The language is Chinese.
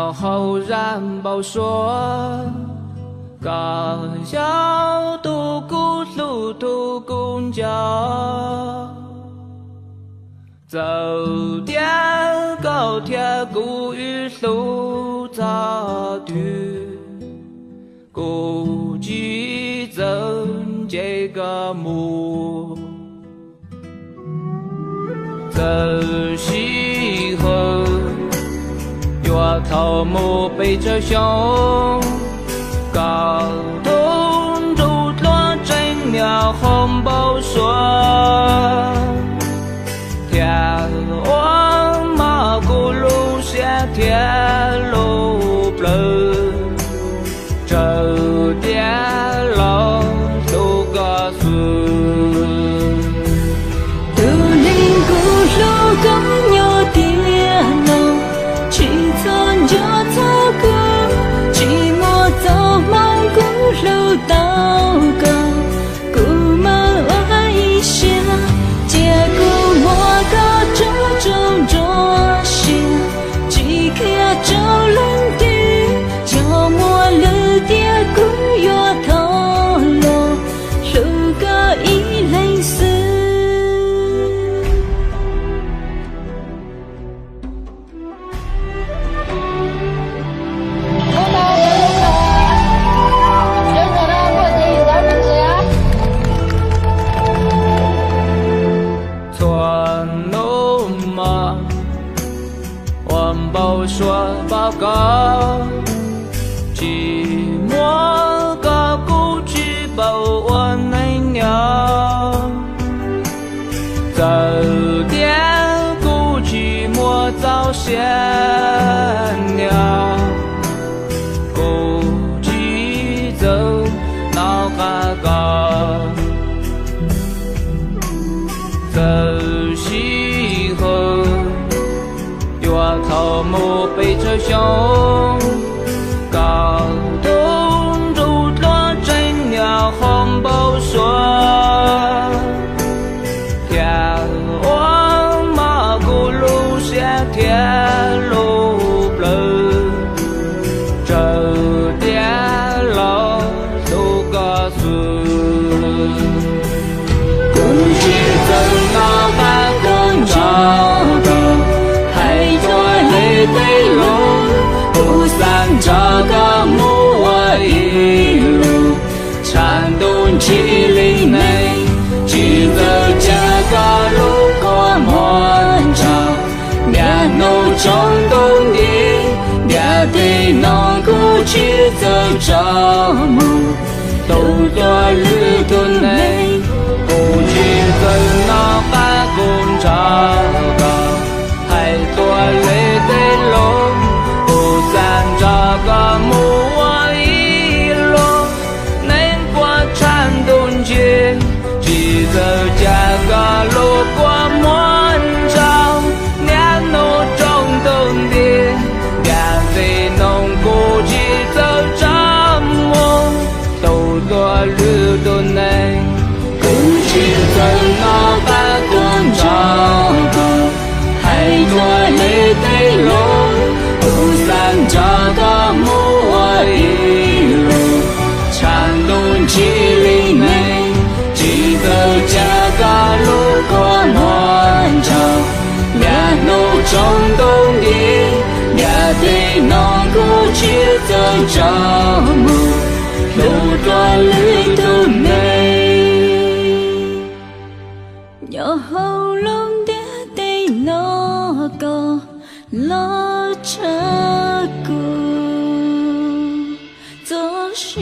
鸟后然报说，高小独孤路途公交，走点高铁古语路早途，估计增这个目，走西河。我头目背着胸，高通竹落真鸟红宝说，天王马古路下天路不这点老都告诉都灵古路公有点路去走就走过，寂寞走忙古路到个古门外一下，结果我高中中着些，几颗周轮的，就莫了点古月头路，路个一类似。说报告，寂寞个故去报我能鸟，走点故寂寞早先了，故寂走闹嘎嘎，走西河。我头目背着胸，高通竹落真鸟红宝说，天王马古路下天路不这点老都告诉，故事怎么办公照对路不散这个木我一路颤动起里内记得这个路过满场面怒冲动的面对能够去走这木都多日都内不去走那办公照还多累的路，不散这个木我一路，能过颤动去，只走这个路过满场，年怒冲动的，面对农夫去走这木，都多路都能，不去走那办公照。太多累的路，不散这个木我一路，颤动起里内，记得这个路过暖场，面怒冲动的，面对能够去走这木，路多累都没，有喉咙个拉扯过，做事。